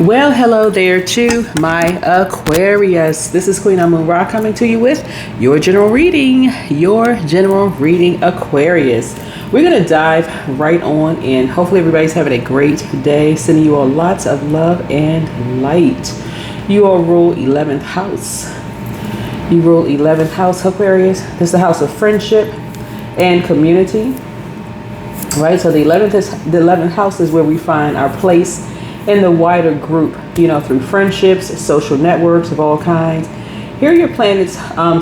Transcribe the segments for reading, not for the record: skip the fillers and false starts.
Well, hello there to my Aquarius. This is Queen Moon Ra coming to you with your general reading, Aquarius. We're going to dive right on in. Hopefully everybody's having a great day. Sending you all lots of love and light. You all rule 11th house. You rule 11th house, Aquarius. This is the house of friendship and community. Right? So the 11th house is where we find our place in the wider group, through friendships, social networks of all kinds. Here your planets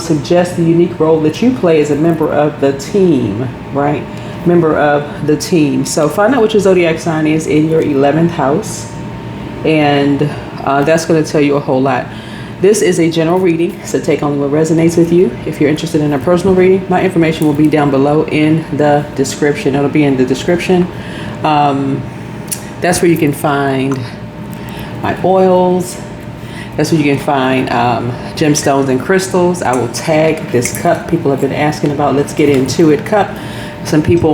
suggest the unique role that you play as a member of the team, right? Member of the team. So find out what your zodiac sign is in your 11th house, and that's going to tell you a whole lot. This is a general reading, so take only what resonates with you. If you're interested in a personal reading, my information will be down below in the description. It'll be in the description. That's where you can find my oils. That's where you can find gemstones and crystals. I will tag this cup. People have been asking about let's get into it cup. Some people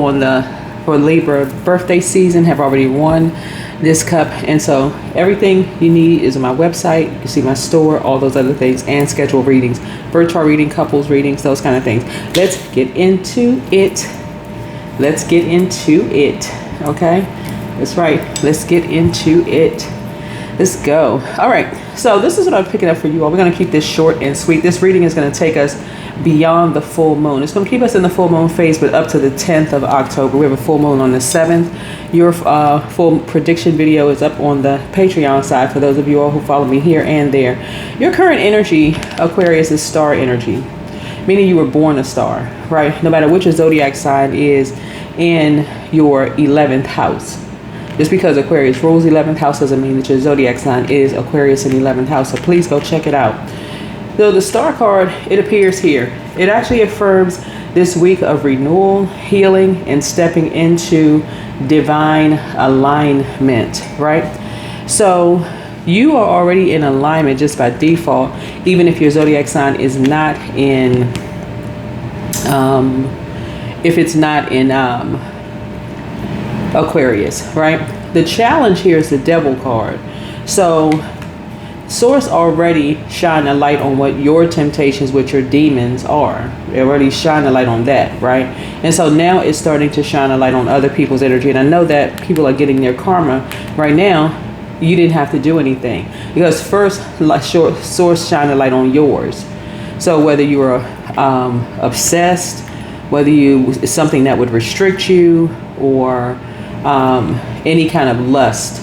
for Libra birthday season have already won this cup. And so everything you need is on my website. You can see my store, all those other things, and schedule readings, birth chart reading, couples readings, those kind of things. Let's get into it. Okay? That's right. Let's get into it. Let's go. All right. So this is what I'm picking up for you all. We're going to keep this short and sweet. This reading is going to take us beyond the full moon. It's going to keep us in the full moon phase, but up to the 10th of October. We have a full moon on the 7th. Your full prediction video is up on the Patreon side for those of you all who follow me here and there. Your current energy, Aquarius, is star energy, meaning you were born a star, right? No matter which your zodiac sign is in your 11th house. Just because Aquarius rules 11th house doesn't mean that your zodiac sign is Aquarius in 11th house. So please go check it out. So the star card, it appears here. It actually affirms this week of renewal, healing, and stepping into divine alignment, right? So you are already in alignment just by default, even if your zodiac sign is not in, if it's not in, Aquarius, right? The challenge here is the devil card. So source already shine a light on what your temptations, what your demons are. They already shine a light on that, right? And so now it's starting to shine a light on other people's energy. And I know that people are getting their karma right now. You didn't have to do anything, because first source shine a light on yours. So whether you are obsessed, whether it's something that would restrict you, or any kind of lust,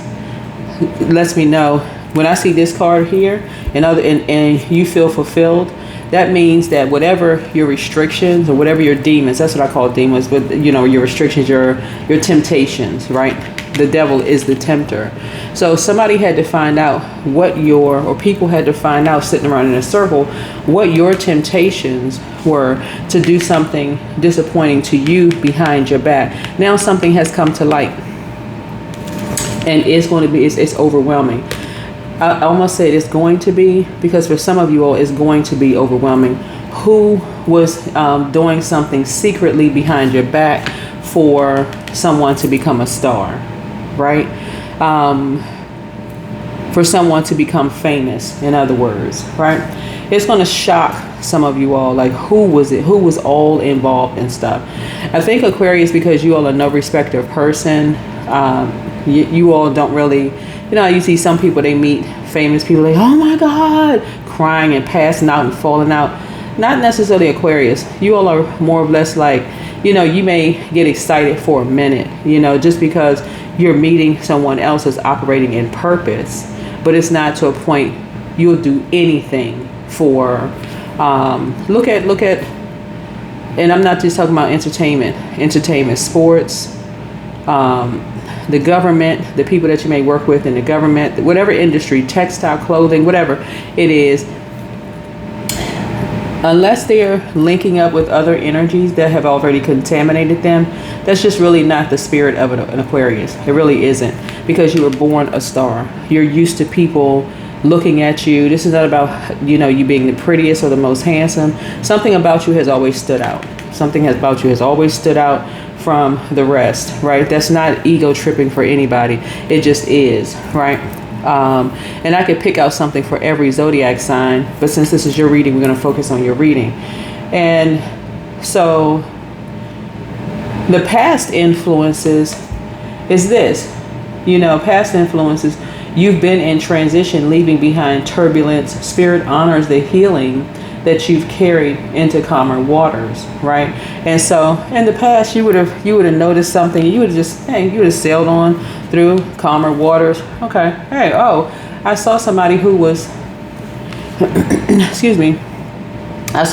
lets me know when I see this card here and you feel fulfilled. That means that whatever your restrictions or whatever your demons, that's what I call demons, but your restrictions, your temptations, right? The devil is the tempter. So somebody had to find out people had to find out, sitting around in a circle, what your temptations were to do something disappointing to you behind your back. Now something has come to light, and it's overwhelming. I almost said it's going to be, because for some of you all it's going to be overwhelming. Who was doing something secretly behind your back for someone to become a star, right? For someone to become famous, in other words, right? It's going to shock some of you all. Like, who was it? Who was all involved in stuff? I think Aquarius, because you all are no respecter of person. You all don't really, you see some people, they meet famous people, like, oh my God, crying and passing out and falling out. Not necessarily Aquarius. You all are more or less like, you may get excited for a minute, just because you're meeting someone else who's operating in purpose, but it's not to a point you'll do anything for, look at, and I'm not just talking about entertainment, sports, the government, the people that you may work with in the government, whatever industry, textile, clothing, whatever it is, unless they're linking up with other energies that have already contaminated them, that's just really not the spirit of an Aquarius. It really isn't, because you were born a star. You're used to people looking at you. This is not about, you being the prettiest or the most handsome. Something about you has always stood out. Something about you has always stood out from the rest, right? That's not ego tripping for anybody. It just is, right? And I could pick out something for every zodiac sign, but since this is your reading, we're going to focus on your reading. And so the past influences is this, past influences, you've been in transition, leaving behind turbulence. Spirit honors the healing that you've carried into calmer waters, right? And so in the past, you would have noticed something. You would have sailed on through calmer waters. Okay, hey, I saw somebody who was, excuse me, a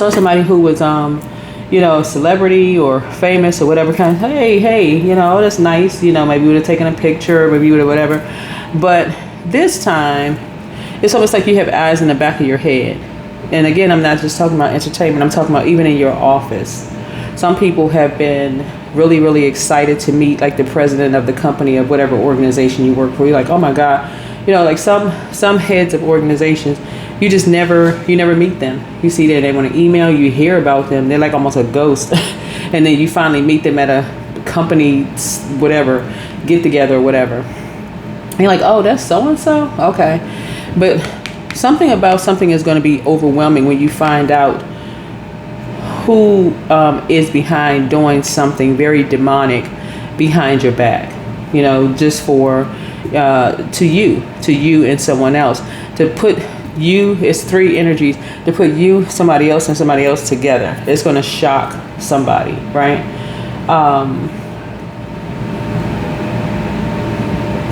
celebrity or famous or whatever kind. Hey, that's nice. Maybe you would have taken a picture, maybe you would have whatever. But this time, it's almost like you have eyes in the back of your head. And again, I'm not just talking about entertainment. I'm talking about even in your office. Some people have been really, really excited to meet like the president of the company of whatever organization you work for. You're like, oh my God, like some heads of organizations, you never meet them. You see that they want to email, you hear about them. They're like almost a ghost. And then you finally meet them at a company, whatever, get together or whatever. And you're like, oh, that's so-and-so? Okay. But something about something is going to be overwhelming when you find out who is behind doing something very demonic behind your back, just for to you and someone else. To put you, it's three energies, to put you, somebody else, and somebody else together. It's going to shock somebody, right?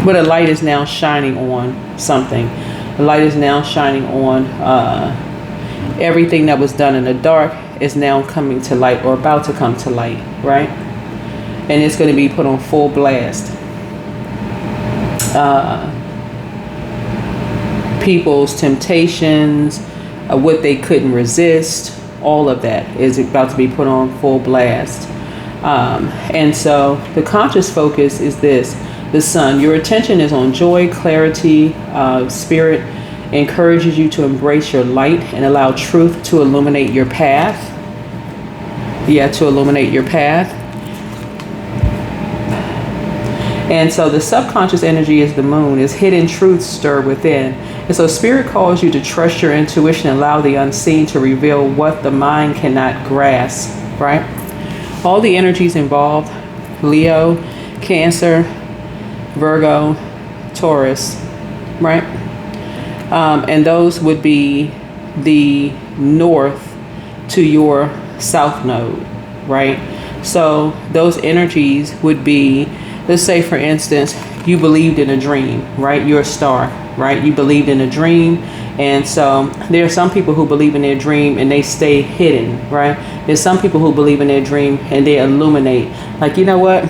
But a light is now shining on something. The light is now shining on everything that was done in the dark is now coming to light or about to come to light, right? And it's going to be put on full blast. People's temptations, what they couldn't resist, all of that is about to be put on full blast. And so the conscious focus is this. The sun, your attention is on joy, clarity. Spirit encourages you to embrace your light and allow truth to illuminate your path. To illuminate your path. And so the subconscious energy is the moon, is hidden truths stir within. And so spirit calls you to trust your intuition and allow the unseen to reveal what the mind cannot grasp, right? All the energies involved, Leo, Cancer, Virgo, Taurus, right? And those would be the north to your south node, right? So those energies would be, let's say for instance, you believed in a dream, right? You're a star, right? You believed in a dream. And so there are some people who believe in their dream and they stay hidden, right? There's some people who believe in their dream and they illuminate. Like, you know what?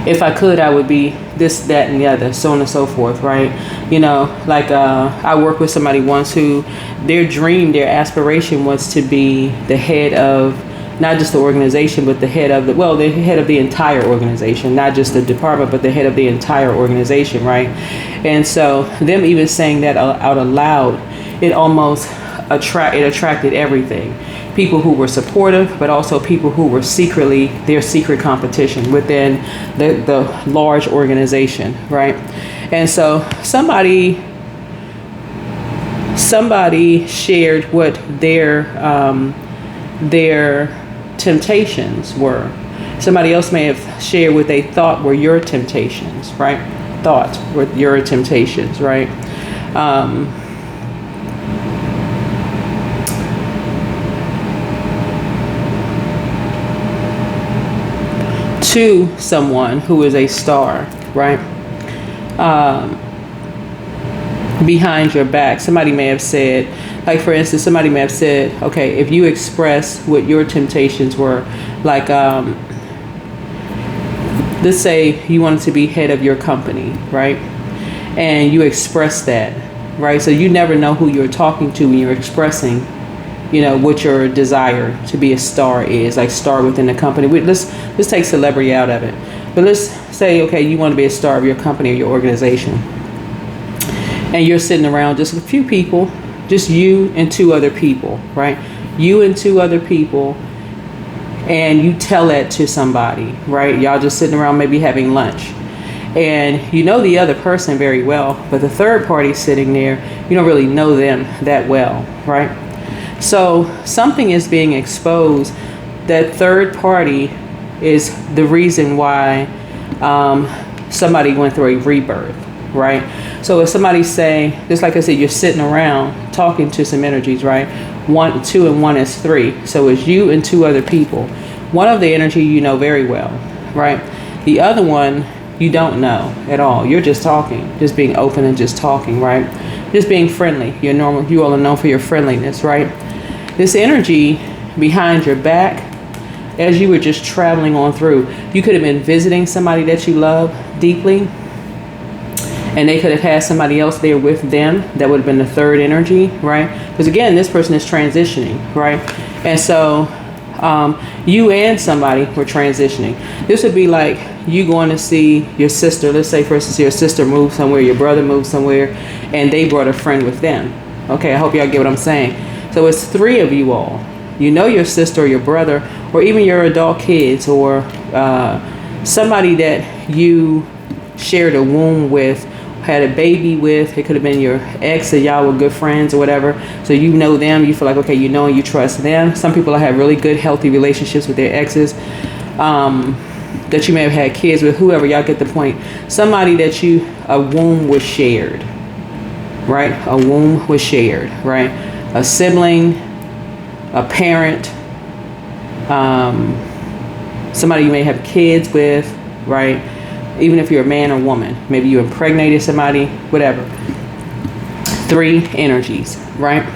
If I could, I would be this, that, and the other, so on and so forth, right? I worked with somebody once who their dream, their aspiration was to be the head of not just the organization, but the head of the entire organization, not just the department, but the head of the entire organization, right? And so them even saying that out aloud, it almost attracted everything. People who were supportive, but also people who were their secret competition within the large organization, right? And so somebody shared what their temptations were. Somebody else may have shared what they thought were your temptations, right? Thought were your temptations, right? To someone who is a star, right? Behind your back, somebody may have said, like for instance, somebody may have said, okay, if you express what your temptations were, like let's say you wanted to be head of your company, right? And you express that, right? So you never know who you're talking to when you're expressing, what your desire to be a star is, like star within the company. Let's take celebrity out of it. But let's say, okay, you want to be a star of your company or your organization. And you're sitting around just a few people, just you and two other people, right? You and two other people. And you tell that to somebody, right? Y'all just sitting around maybe having lunch. And you know the other person very well, but the third party sitting there, you don't really know them that well, right? So something is being exposed. That third party is the reason why somebody went through a rebirth, right? So if somebody's saying, just like I said, you're sitting around talking to some energies, right? 1, 2, and 1 is 3. So it's you and 2 other people. One of the energy you know very well, right? The other one you don't know at all. You're just talking, just being open and just talking, right? Just being friendly. You're normal. You all are known for your friendliness, right? This energy behind your back, as you were just traveling on through, you could have been visiting somebody that you love deeply, and they could have had somebody else there with them. That would have been the third energy, right? Because again, this person is transitioning, right? And so you and somebody were transitioning. This would be like you going to see your sister. Let's say, for instance, your sister moved somewhere, your brother moved somewhere, and they brought a friend with them. Okay, I hope y'all get what I'm saying. So it's 3 of you all. You know your sister or your brother, or even your adult kids, or somebody that you shared a womb with, had a baby with. It could have been your ex, or y'all were good friends or whatever. So you know them. You feel like, okay, you know and you trust them. Some people have really good, healthy relationships with their exes that you may have had kids with, whoever. Y'all get the point. Somebody that a womb was shared, right? A womb was shared, right? A sibling, a parent, somebody you may have kids with, right? Even if you're a man or woman, maybe you impregnated somebody, whatever. 3 energies, right?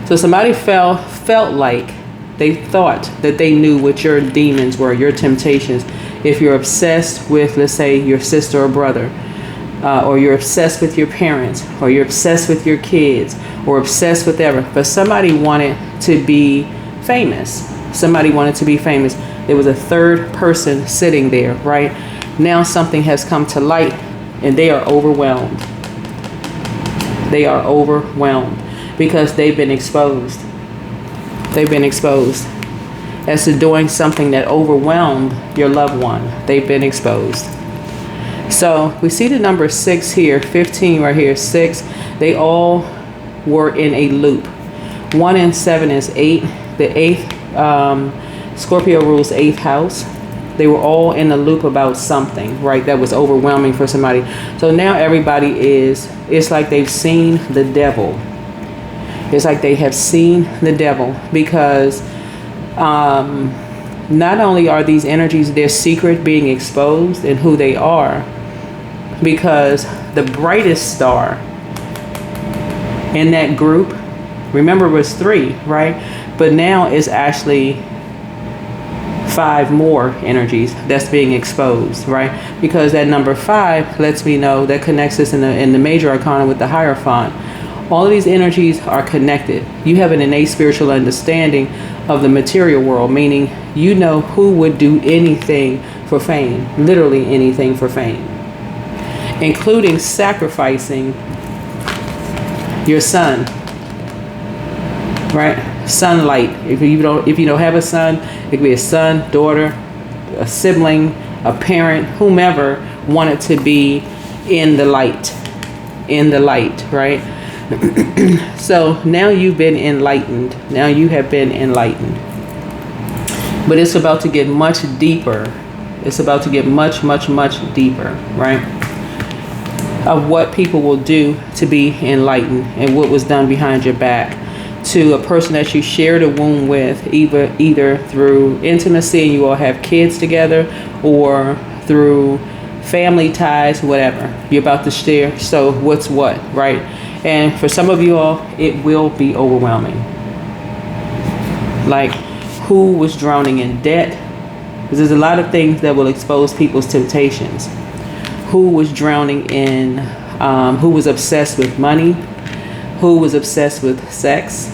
So somebody felt like they thought that they knew what your demons were, your temptations. If you're obsessed with, let's say, your sister or brother, or you're obsessed with your parents, or you're obsessed with your kids, or obsessed with whatever, but somebody wanted to be famous. Somebody wanted to be famous. There was a third person sitting there, right? Now something has come to light, and they are overwhelmed. They are overwhelmed because they've been exposed. They've been exposed as to doing something that overwhelmed your loved one. They've been exposed. So we see the number 6 here, 15 right here, 6. They all were in a loop. 1 and 7 is 8. The 8th, Scorpio rules 8th house. They were all in a loop about something, right? That was overwhelming for somebody. So now everybody it's like they've seen the devil. It's like they have seen the devil because not only are these energies, their secret being exposed and who they are, because the brightest star in that group, remember, was 3, right? But now it's actually 5 more energies that's being exposed, right? Because that number 5 lets me know that connects us in the major arcana with the Hierophant. All of these energies are connected. You have an innate spiritual understanding of the material world, meaning you know who would do anything for fame, literally anything for fame, including sacrificing your son, right? Sunlight. If you don't have a son, it could be a son, daughter, a sibling, a parent, whomever wanted to be in the light, right? So now you've been enlightened. Now you have been enlightened. But it's about to get much deeper. It's about to get much, much, much deeper, right? Of what people will do to be enlightened and what was done behind your back to a person that you shared a womb with, either through intimacy and you all have kids together, or through family ties, whatever. You're about to share. So what's what, right? And for some of you all, it will be overwhelming. Like, who was drowning in debt? Because there's a lot of things that will expose people's temptations. Who was drowning in, who was obsessed with money? Who was obsessed with sex?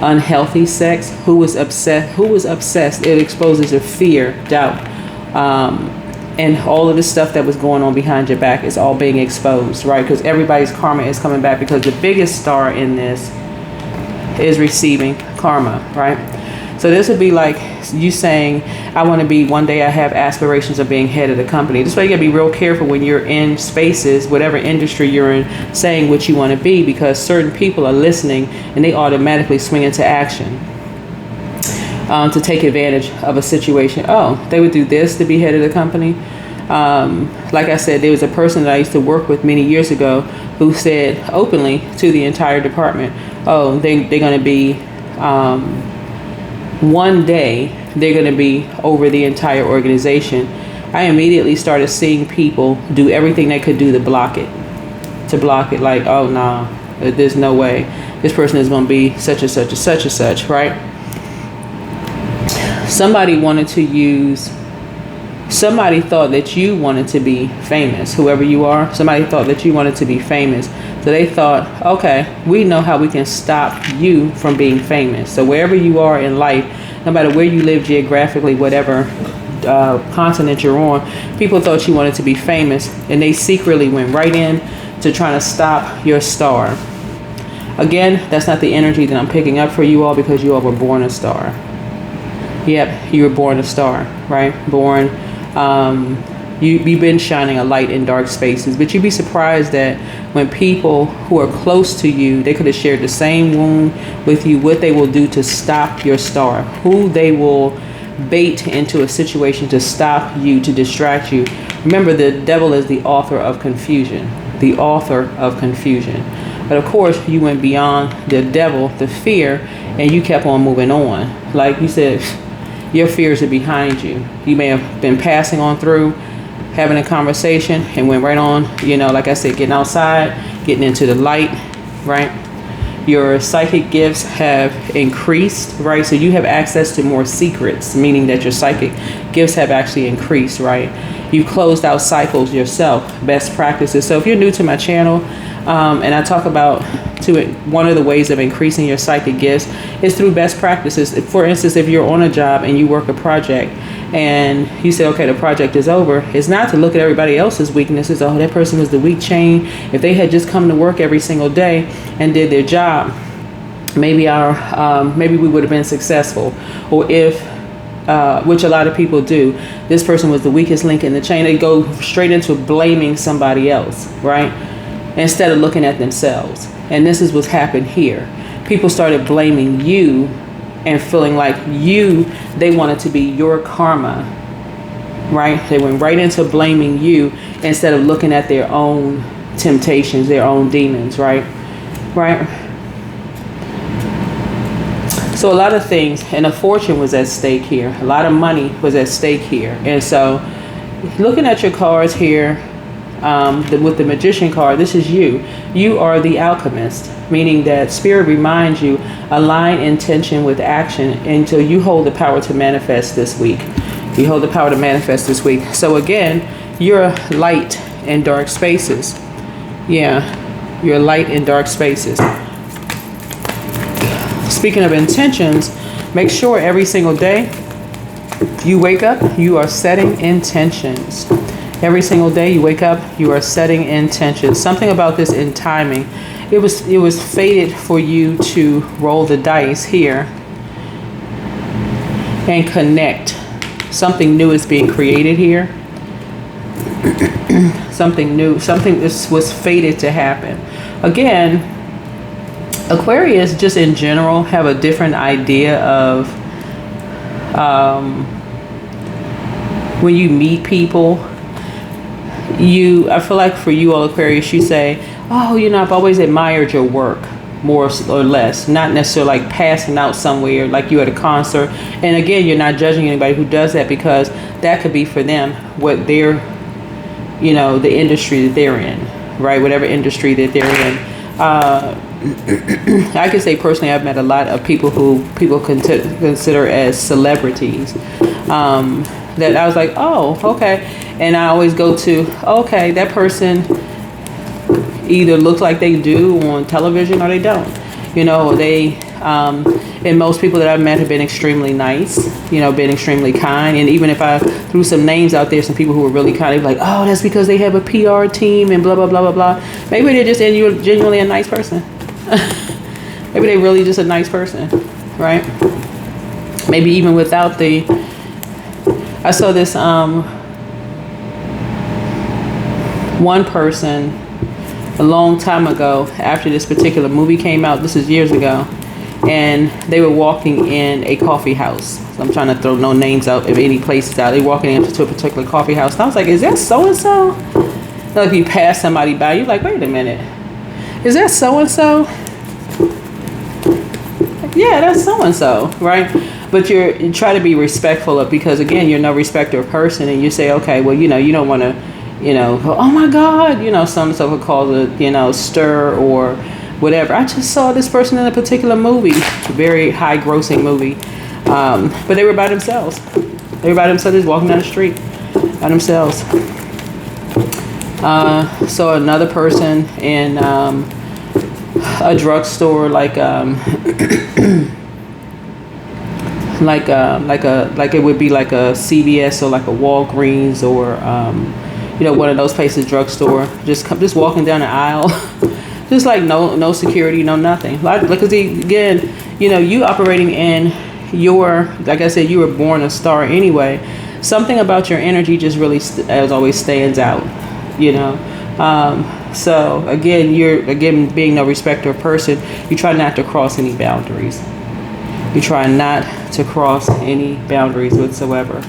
Unhealthy sex? Who was obsessed? It exposes your fear, doubt, and all of the stuff that was going on behind your back is all being exposed, right? Because everybody's karma is coming back, because the biggest star in this is receiving karma, right? So this would be like you saying, I want to be, one day I have aspirations of being head of the company. This way you gotta be real careful when you're in spaces, whatever industry you're in, saying what you want to be, because certain people are listening and they automatically swing into action to take advantage of a situation. Oh, they would do this to be head of the company. Like I said, there was a person that I used to work with many years ago who said openly to the entire department, oh, they're going to be, one day they're going to be over the entire organization. I immediately started seeing people do everything they could do to block it. Like, oh, no, there's no way. This person is going to be such and such and such and such, right? Somebody thought that you wanted to be famous, whoever you are. Somebody thought that you wanted to be famous. So they thought, okay, we know how we can stop you from being famous. So wherever you are in life, no matter where you live geographically, whatever continent you're on, people thought you wanted to be famous, and they secretly went right in to trying to stop your star. Again, that's not the energy that I'm picking up for you all, because you all were born a star. Yep, you were born a star, right? Born, you've been shining a light in dark spaces, but you'd be surprised that when people who are close to you, they could have shared the same wound with you, what they will do to stop your star, who they will bait into a situation to stop you, to distract you. Remember, the devil is the author of confusion, the author of confusion. But of course, you went beyond the devil, the fear, and you kept on moving on. Like you said, your fears are behind you. You may have been passing on through, having a conversation, and went right on, like I said, getting outside, getting into the light, right? Your psychic gifts have increased, right? So you have access to more secrets, meaning that your psychic gifts have actually increased, right? You've closed out cycles yourself, best practices. So if you're new to my channel, and I talk about one of the ways of increasing your psychic gifts is through best practices. For instance, if you're on a job and you work a project and you say, okay, the project is over, it's not to look at everybody else's weaknesses. Oh, that person was the weak chain. If they had just come to work every single day and did their job, maybe we would have been successful. Or if which a lot of people do, this person was the weakest link in the chain, they go straight into blaming somebody else, right? Instead of looking at themselves. And this is what's happened here. People started blaming you and feeling like they wanted to be your karma, right? They went right into blaming you instead of looking at their own temptations, their own demons, right? Right? So a lot of things, and a fortune was at stake here. A lot of money was at stake here. And so looking at your cards here, with the magician card, this is you. You are the alchemist, meaning that spirit reminds you, align intention with action until you hold the power to manifest this week. You hold the power to manifest this week. So again, you're light in dark spaces. Yeah, you're light in dark spaces. Speaking of intentions, make sure every single day you wake up, you are setting intentions. Every single day you wake up, you are setting intentions. Something about this in timing. It was fated for you to roll the dice here and connect. Something new is being created here. Something new, something this was fated to happen. Again, Aquarius just in general have a different idea of when you meet people. I feel like for you all Aquarius, you say, oh, I've always admired your work, more or less, not necessarily like passing out somewhere like you at a concert. And again, you're not judging anybody who does that, because that could be for them what they're, the industry that they're in, right? Whatever industry that they're in. I can say personally, I've met a lot of people who people consider as celebrities, that I was like, oh, okay. And I always go to, okay, that person either looks like they do on television or they don't. And most people that I've met have been extremely nice, been extremely kind. And even if I threw some names out there, some people who were really kind, they'd be like, oh, that's because they have a PR team and blah, blah, blah, blah, blah. Maybe they're just genuinely a nice person. Maybe they're really just a nice person, right? maybe even without the, I saw this one person a long time ago after this particular movie came out. This is years ago. And they were walking in a coffee house. So I'm trying to throw no names out of any places out. They were walking into a particular coffee house. And I was like, is that so-and-so? Like if you pass somebody by, you're like, wait a minute. Is that so-and-so? Yeah, that's so-and-so, right? But you try to be respectful of, because again, you're no respecter of person, and you say, okay, well, you don't want to, go, oh my God, so-and-so could cause a, stir or whatever. I just saw this person in a particular movie, a very high grossing movie. But they were by themselves. They were by themselves, just walking down the street by themselves. So another person in a drugstore, like like it would be like a CVS or like a Walgreens or one of those places, drugstore. Just walking down the aisle, just like no security, no nothing. Because again, you operating in your, like I said, you were born a star anyway. Something about your energy just really, as always, stands out. So again, you're being no respecter of person. You try not to cross any boundaries. You try not to cross any boundaries whatsoever.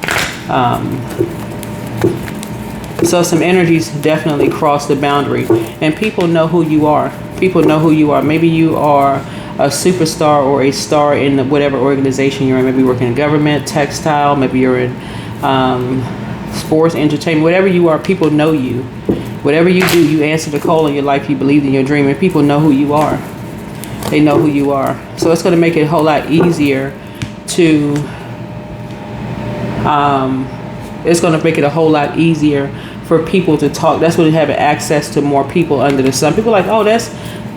So some energies definitely cross the boundary, and people know who you are. People know who you are. Maybe you are a superstar or a star in whatever organization you're in. Maybe you work in government, textile. Maybe you're in sports, entertainment. Whatever you are, people know you. Whatever you do, you answer the call in your life. You believe in your dream, and people know who you are. They know who you are. So it's going to make it a whole lot easier to, it's going to make it a whole lot easier for people to talk. That's when you have access to more people under the sun. People are like, oh, let's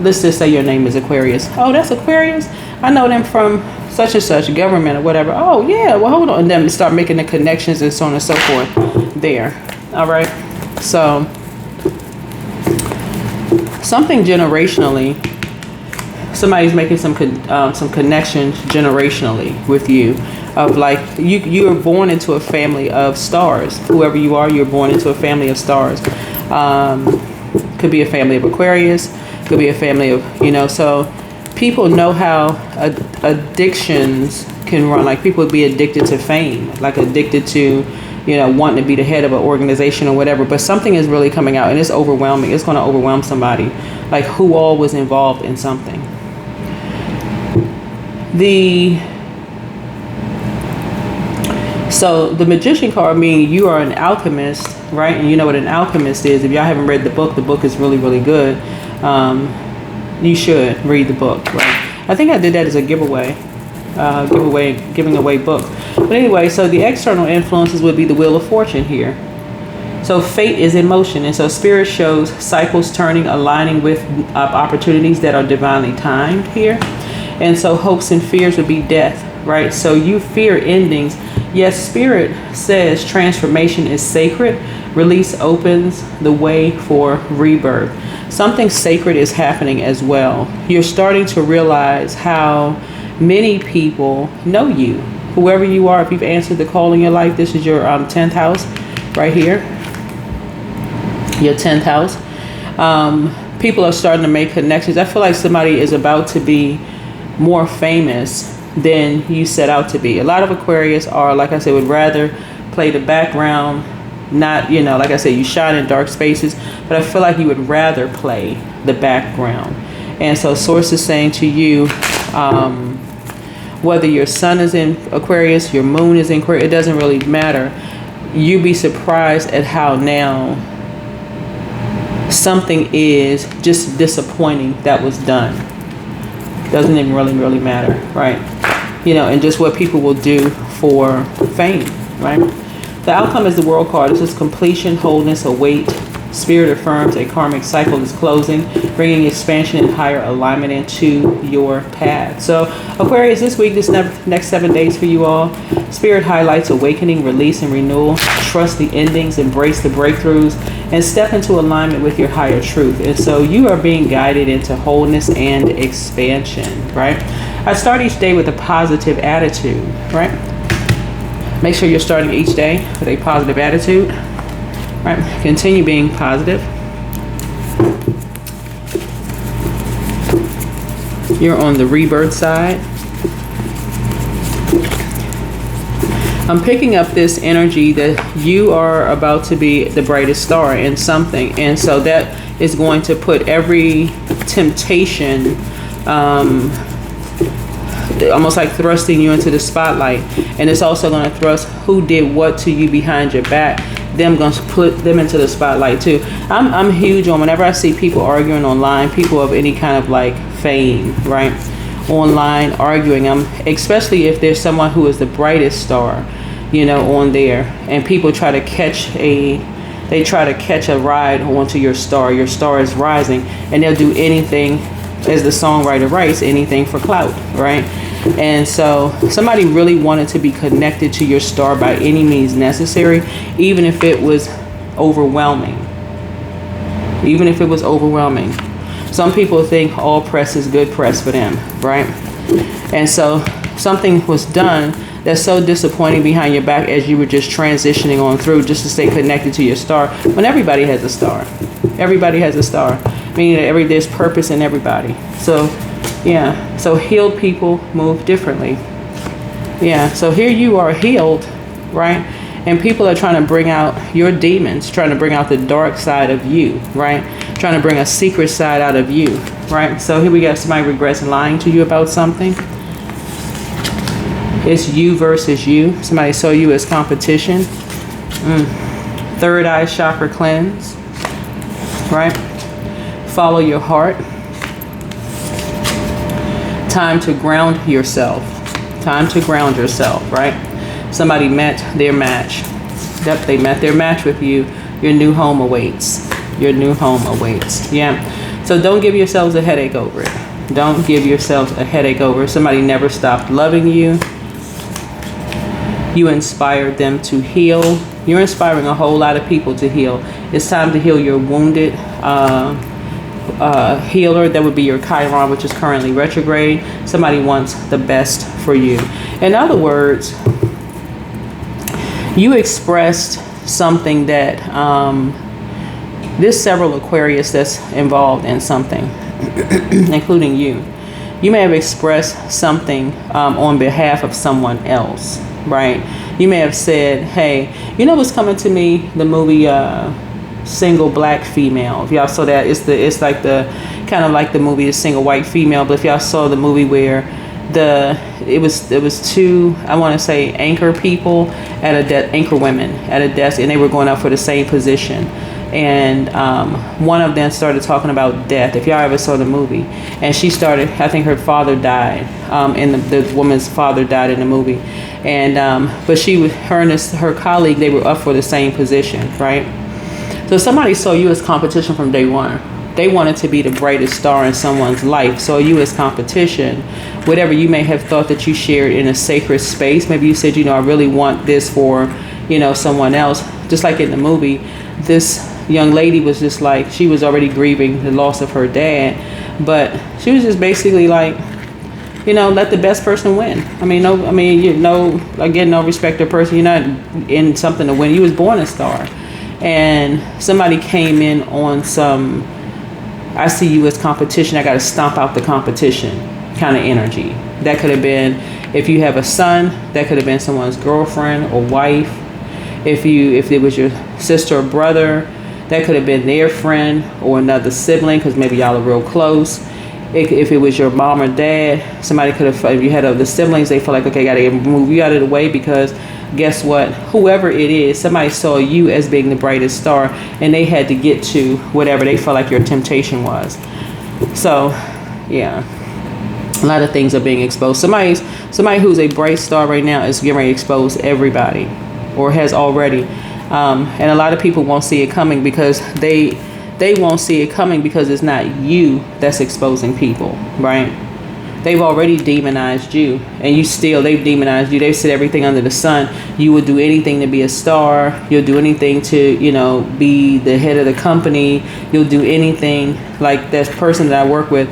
just say your name is Aquarius. Oh, that's Aquarius? I know them from such and such government or whatever. Oh, yeah, well, hold on. And then start making the connections and so on and so forth there. All right. So something generationally, somebody's making some connections generationally with you, of like you were born into a family of stars. Whoever you are, you're born into a family of stars. Could be a family of Aquarius, could be a family of, so people know how addictions can run. Like people would be addicted to fame, like addicted to, wanting to be the head of an organization or whatever. But something is really coming out, and it's overwhelming. It's going to overwhelm somebody, like who all was involved in something. So the Magician card, meaning you are an alchemist, right? And you know what an alchemist is. If y'all haven't read the book is really, really good. You should read the book, right? I think I did that as a giveaway, giving away book. But anyway, so the external influences would be the Wheel of Fortune here. So fate is in motion, and so spirit shows cycles turning, aligning with opportunities that are divinely timed here. And so hopes and fears would be death, right? So you fear endings. Yes, spirit says transformation is sacred. Release opens the way for rebirth. Something sacred is happening as well. You're starting to realize how many people know you. Whoever you are, if you've answered the call in your life, this is your 10th house right here. Your 10th house. People are starting to make connections. I feel like somebody is about to be more famous than you set out to be. A lot of Aquarius are, like I said, would rather play the background, not, like I said, you shine in dark spaces, but I feel like you would rather play the background. And so source is saying to you, whether your sun is in Aquarius, your moon is in Aquarius, it doesn't really matter. You'd be surprised at how now something is just disappointing that was done. Doesn't even really matter, right? And just what people will do for fame, right? The outcome is the World card. This is completion, wholeness, await, Spirit affirms a karmic cycle is closing, bringing expansion and higher alignment into your path. So Aquarius, this week, this next 7 days for you all, Spirit highlights awakening, release, and renewal. Trust the endings, embrace the breakthroughs, and step into alignment with your higher truth. And so you are being guided into wholeness and expansion, right? I start each day with a positive attitude, right? Make sure you're starting each day with a positive attitude, right? Continue being positive. You're on the rebirth side. I'm picking up this energy that you are about to be the brightest star in something. And so that is going to put every temptation, almost like thrusting you into the spotlight. And it's also going to thrust who did what to you behind your back. Them going to put them into the spotlight too. I'm huge on whenever I see people arguing online, people of any kind of like fame, right? Online arguing, especially if there's someone who is the brightest star, you know, on there, and people try to catch a ride onto your star. Your star is rising, and they'll do anything, as the songwriter writes, anything for clout, right? And so somebody really wanted to be connected to your star by any means necessary, even if it was overwhelming. Even if it was overwhelming. Some people think all press is good press for them, right? And so something was done that's so disappointing behind your back as you were just transitioning on through, just to stay connected to your star, when everybody has a star. Everybody has a star, meaning that there's purpose in everybody. So yeah, so healed people move differently. Yeah, so here you are healed, right? And people are trying to bring out your demons, trying to bring out the dark side of you, right? Trying to bring a secret side out of you, right? So here we got somebody regrets lying to you about something. It's you versus you. Somebody saw you as competition. Third eye chakra cleanse, right? Follow your heart. Time to ground yourself. Time to ground yourself, right? Somebody met their match. Yep, they met their match with you. Your new home awaits. Your new home awaits. Yeah. So don't give yourselves a headache over it. Don't give yourselves a headache over it. Somebody never stopped loving you. You inspired them to heal. You're inspiring a whole lot of people to heal. It's time to heal your wounded healer. That would be your Chiron, which is currently retrograde. Somebody wants the best for you. In other words, you expressed something that there's several Aquarius that's involved in something, including you. You may have expressed something on behalf of someone else, right? You may have said, hey, you know what's coming to me? The movie Single Black Female. If y'all saw that, it's like the kind of like the movie The Single White Female. But if y'all saw the movie where it was two, I want to say, anchor people at anchor women at a desk, and they were going up for the same position. And one of them started talking about death. If y'all ever saw the movie, and she started, I think her father died, and the woman's father died in the movie. And but her and her colleague, they were up for the same position, right? So somebody saw you as competition from day one. They wanted to be the brightest star in someone's life. Saw you as competition. Whatever you may have thought that you shared in a sacred space. Maybe you said, you know, I really want this for, you know, someone else. Just like in the movie, this young lady was just like, she was already grieving the loss of her dad. But she was just basically like, you know, let the best person win. Again, no respect to person. You're not in something to win. You was born a star. And somebody came in on some, I see you as competition, I got to stomp out the competition kind of energy. That could have been, if you have a son, that could have been someone's girlfriend or wife. If it was your sister or brother, that could have been their friend or another sibling, because maybe y'all are real close. If it was your mom or dad, somebody could have, if you had other siblings, they feel like, okay, got to move you out of the way, because guess what? Whoever it is, somebody saw you as being the brightest star, and they had to get to whatever they felt like your temptation was. So, yeah, a lot of things are being exposed. Somebody who's a bright star right now is getting ready to expose everybody, or has already. And a lot of people won't see it coming because they won't see it coming because it's not you that's exposing people, right? They've already demonized you, and they've demonized you. They've said everything under the sun. You would do anything to be a star. You'll do anything to, be the head of the company. You'll do anything. Like that person that I work with,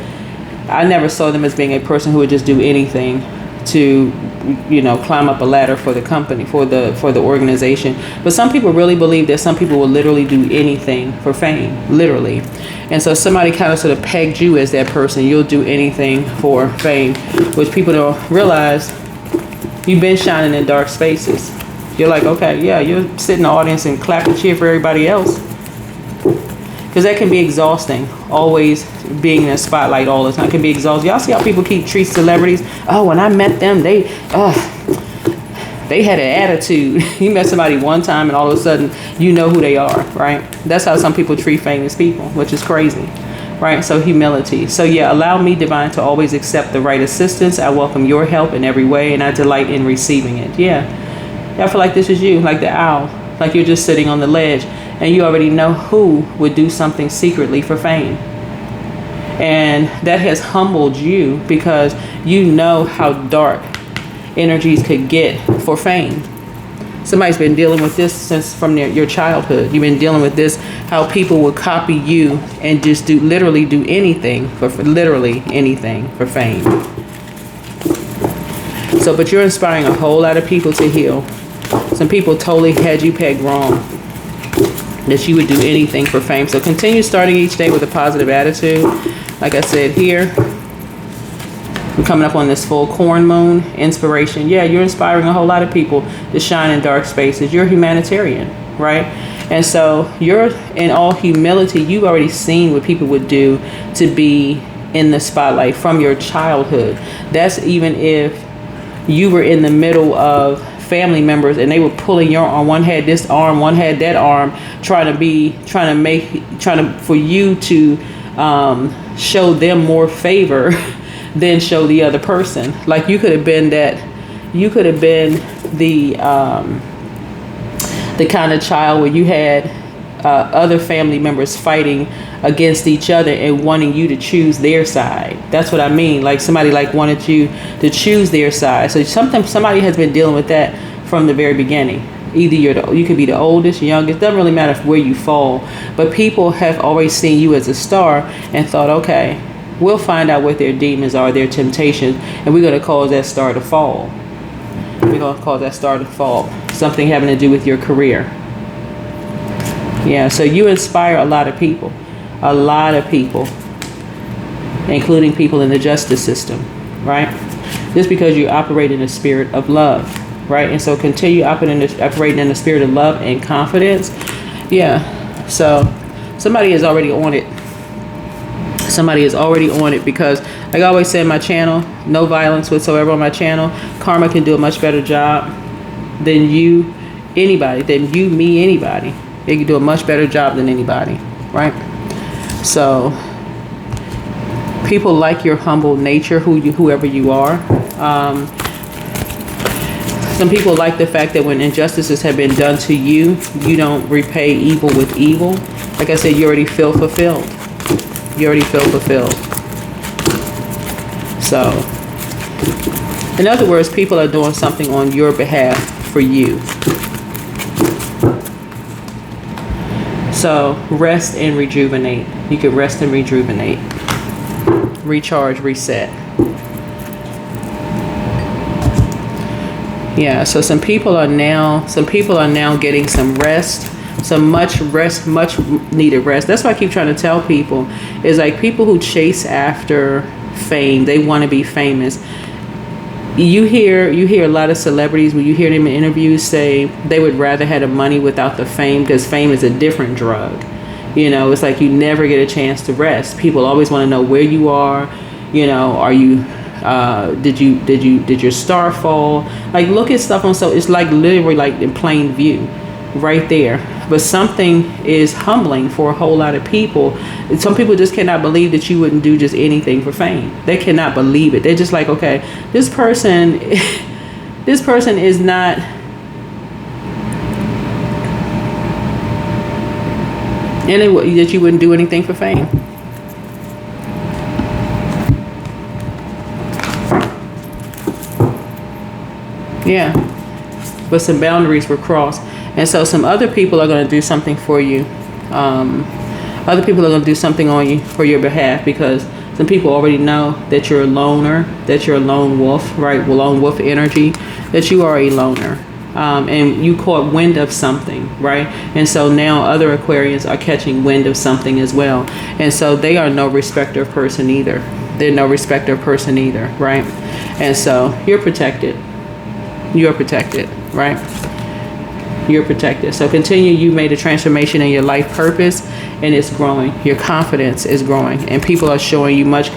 I never saw them as being a person who would just do anything to, climb up a ladder for the company, for the organization. But some people really believe that some people will literally do anything for fame, literally. And so somebody kind of sort of pegged you as that person. You'll do anything for fame, which people don't realize. You've been shining in dark spaces. You're like, okay, yeah, you'll sit in the audience and clap and cheer for everybody else. Because that can be exhausting, always being in the spotlight all the time. It can be exhausting. Y'all see how people treat celebrities? Oh, when I met them, they had an attitude. You met somebody one time and all of a sudden you know who they are, right? That's how some people treat famous people, which is crazy, right? So humility. So yeah, allow me, divine, to always accept the right assistance. I welcome your help in every way and I delight in receiving it. Yeah, I feel like this is you, like the owl, like you're just sitting on the ledge. And you already know who would do something secretly for fame. And that has humbled you because you know how dark energies could get for fame. Somebody's been dealing with this since from your childhood. You've been dealing with this, how people would copy you and just literally do anything for literally anything for fame. So, but you're inspiring a whole lot of people to heal. Some people totally had you pegged wrong, that you would do anything for fame. So continue starting each day with a positive attitude. Like I said here, we're coming up on this full corn moon. Inspiration. Yeah, you're inspiring a whole lot of people to shine in dark spaces. You're a humanitarian, right? And so you're, in all humility, you've already seen what people would do to be in the spotlight from your childhood. That's even if you were in the middle of family members and they were pulling your arm. One had this arm, one had that arm, trying for you to show them more favor than show the other person. Like you could have been the kind of child where you had other family members fighting against each other and wanting you to choose their side. That's what I mean. Like somebody wanted you to choose their side. So somebody has been dealing with that from the very beginning. Either you could be the oldest, youngest, doesn't really matter where you fall, but people have always seen you as a star and thought, okay, we'll find out what their demons are, their temptations, and we're going to cause that star to fall. We're going to cause that star to fall. Something having to do with your career. Yeah, so you inspire a lot of people, including people in the justice system, right? Just because you operate in a spirit of love, right? And so continue operating in the spirit of love and confidence. Yeah, so somebody is already on it. Somebody is already on it because, like I always say in my channel, no violence whatsoever on my channel. Karma can do a much better job than you, anybody. They can do a much better job than anybody, right? So people like your humble nature, whoever you are. Some people like the fact that when injustices have been done to you, you don't repay evil with evil. Like I said, you already feel fulfilled. So, in other words, people are doing something on your behalf for you. So, rest and rejuvenate. You can rest and rejuvenate. Recharge, reset. Yeah, so some people are now getting some rest. Some much needed rest. That's why I keep trying to tell people is like people who chase after fame, they want to be famous. You hear a lot of celebrities when you hear them in interviews say they would rather have the money without the fame because fame is a different drug. It's like you never get a chance to rest. People always want to know where you are. Are you did your star fall? Like look at stuff on, so it's like literally like in plain view right there. But something is humbling for a whole lot of people. Some people just cannot believe that you wouldn't do just anything for fame. They cannot believe it. They're just like, okay, this person is not, And that you wouldn't do anything for fame. Yeah. But some boundaries were crossed. And so some other people are going to do something for you. Other people are going to do something on you for your behalf, because some people already know that you're a loner, that you're a lone wolf, right? Lone wolf energy, that you are a loner. And you caught wind of something, right? And so now other Aquarians are catching wind of something as well. And so they are no respecter of person either. They're no respecter of person either, right? And so you're protected. You're protected, right? You're protected. So continue. You made a transformation in your life purpose, and it's growing. Your confidence is growing, and people are showing you much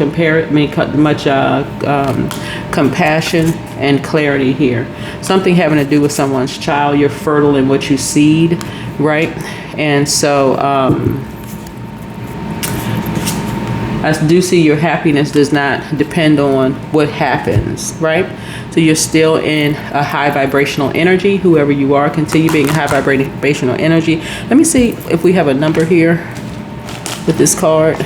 compassion and clarity here. Something having to do with someone's child. You're fertile in what you seed, right? And so I do see your happiness does not depend on what happens, right? So you're still in a high vibrational energy. Whoever you are, continue being a high vibrational energy. Let me see if we have a number here with this card.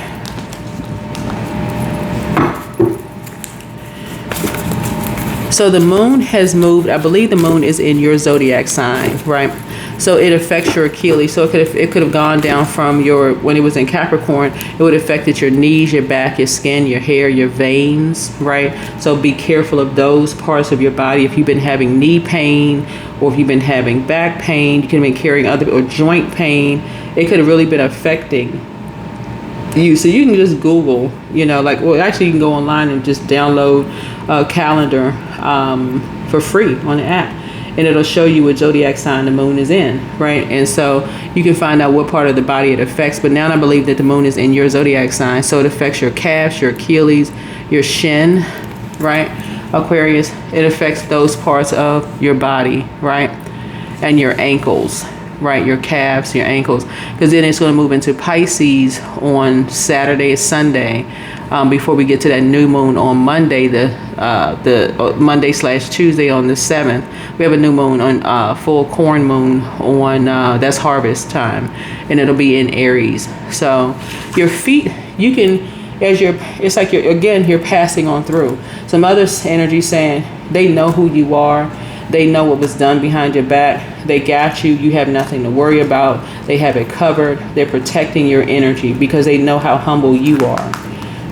So the moon has moved. I believe the moon is in your zodiac sign, right? So it affects your Achilles. So it could have gone down from your, when it was in Capricorn, it would have affected your knees, your back, your skin, your hair, your veins, right? So be careful of those parts of your body. If you've been having knee pain, or if you've been having back pain, you could have been carrying or joint pain. It could have really been affecting you. So you can just Google, actually you can go online and just download a calendar for free on the app, and it'll show you what zodiac sign the moon is in, right? And so you can find out what part of the body it affects. But now I believe that the moon is in your zodiac sign, so it affects your calves, your Achilles, your shin, right? Aquarius, it affects those parts of your body, right? And your ankles, right? Your calves, your ankles, because then it's going to move into Pisces on Saturday, Sunday, before we get to that new moon on Monday, the Monday/Tuesday on the 7th. We have a new moon on full corn moon on that's harvest time, and it'll be in Aries. So your feet, you can, it's like you're passing on through. Some other energy saying they know who you are. They know what was done behind your back. They got you. You have nothing to worry about. They have it covered. They're protecting your energy because they know how humble you are.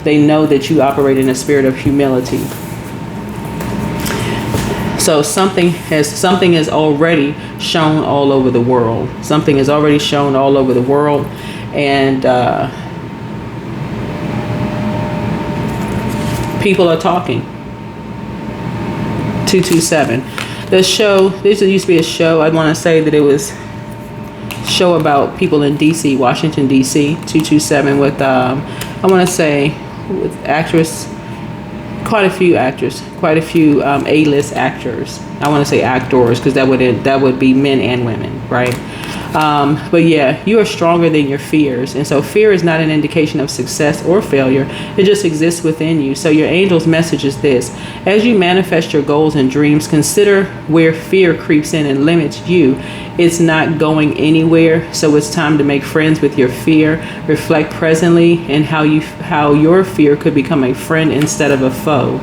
They know that you operate in a spirit of humility. So something is already shown all over the world. Something is already shown all over the world. And people are talking. 227. The show, this used to be a show. I want to say that it was a show about people in DC, Washington, DC, 227 with, I want to say, with actress, quite a few A-list actors. I want to say actors because that would be men and women, right? But yeah, you are stronger than your fears. And so fear is not an indication of success or failure. It just exists within you. So your angel's message is this: as you manifest your goals and dreams, consider where fear creeps in and limits you. It's not going anywhere. So it's time to make friends with your fear. Reflect presently and how your fear could become a friend instead of a foe.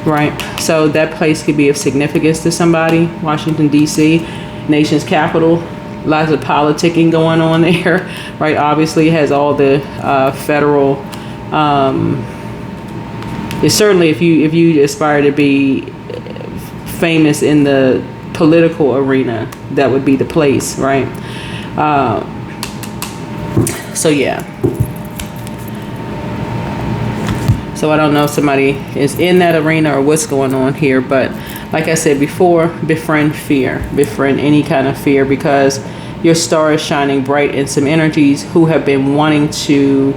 Right? So that place could be of significance to somebody. Washington, D.C., nation's capital. Lots of politicking going on there, right? Obviously, it has all the federal. It's certainly if you aspire to be famous in the political arena, that would be the place, right? So yeah. So I don't know if somebody is in that arena or what's going on here, but like I said before, befriend fear. Befriend any kind of fear, because your star is shining bright in some energies who have been wanting to,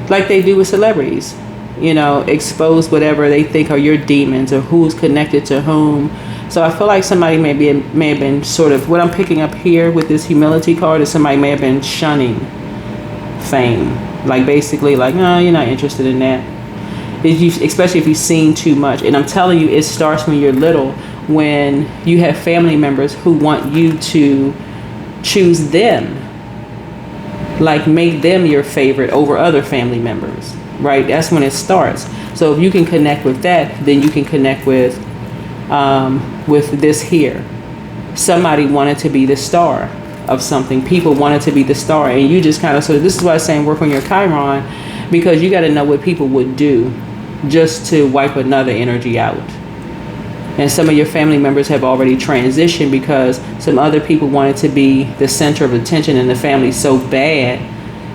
like they do with celebrities, expose whatever they think are your demons or who's connected to whom. So I feel like somebody may have been sort of, what I'm picking up here with this humility card is somebody may have been shunning fame. Like basically like, no, you're not interested in that. Especially if you've seen too much. And I'm telling you, it starts when you're little, when you have family members who want you to choose them Like, make them your favorite over other family members, right? That's when it starts. So if you can connect with that, then you can connect with this here. Somebody wanted to be the star of something. People wanted to be the star, and you just kind of, so this is why I'm saying work on your Chiron, because you got to know what people would do just to wipe another energy out. And some of your family members have already transitioned because some other people wanted to be the center of attention in the family so bad.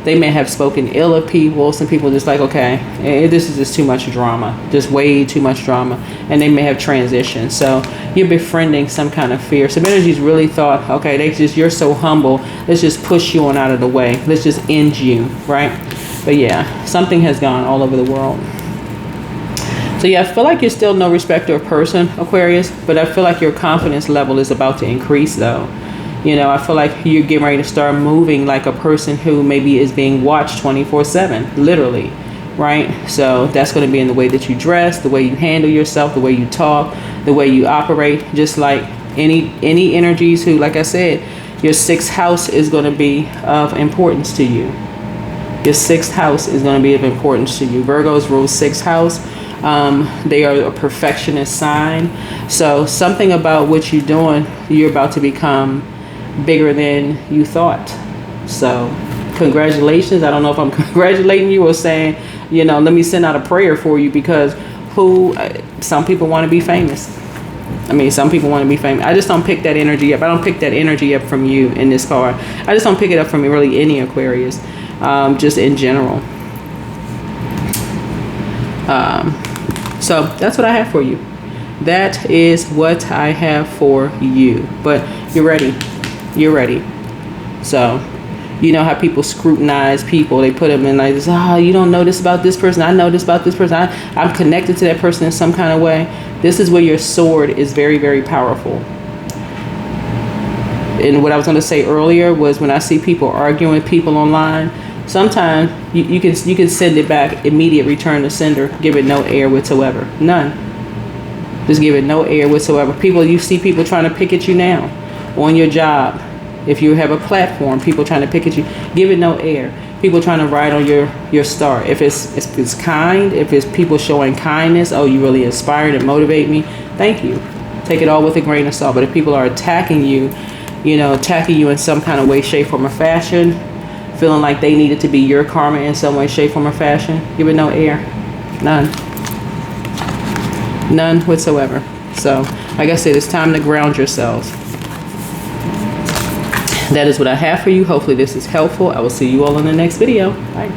They may have spoken ill of people. Some people just like, okay, this is just too much drama, just way too much drama. And they may have transitioned. So you're befriending some kind of fear. Some energies really thought, okay, you're so humble. Let's just push you on out of the way. Let's just end you, right? But yeah, something has gone all over the world. So yeah, I feel like you're still no respecter of person, Aquarius, but I feel like your confidence level is about to increase though. You know, I feel like you're getting ready to start moving like a person who maybe is being watched 24/7, literally, right? So that's going to be in the way that you dress, the way you handle yourself, the way you talk, the way you operate, just like any energies who, like I said, your sixth house is going to be of importance to you. Your sixth house is going to be of importance to you. Virgos rule sixth house. They are a perfectionist sign. So something about what you're doing, you're about to become bigger than you thought. So congratulations. I don't know if I'm congratulating you or saying, you know, let me send out a prayer for you, because some people want to be famous. I mean, some people want to be famous. I just don't pick that energy up. I don't pick that energy up from you in this card. I just don't pick it up from really any Aquarius, just in general. So that's what I have for you. That is what I have for you. But you're ready. You're ready. So you know how people scrutinize people. They put them in like this, you don't know this about this person. I know this about this person. I'm connected to that person in some kind of way. This is where your sword is very, very powerful. And what I was going to say earlier was, when I see people arguing with people online, sometimes you can send it back, immediate return to sender, give it no air whatsoever. None. Just give it no air whatsoever. You see people trying to pick at you now on your job. If you have a platform, people trying to pick at you, give it no air. People trying to ride on your star. If it's kind, if it's people showing kindness, you really inspired and motivate me, thank you. Take it all with a grain of salt. But if people are attacking you, attacking you in some kind of way, shape, form, or fashion, feeling like they needed to be your karma in some way, shape, form, or fashion, give it no air. None. None whatsoever. So, like I said, it's time to ground yourselves. That is what I have for you. Hopefully this is helpful. I will see you all in the next video. Bye.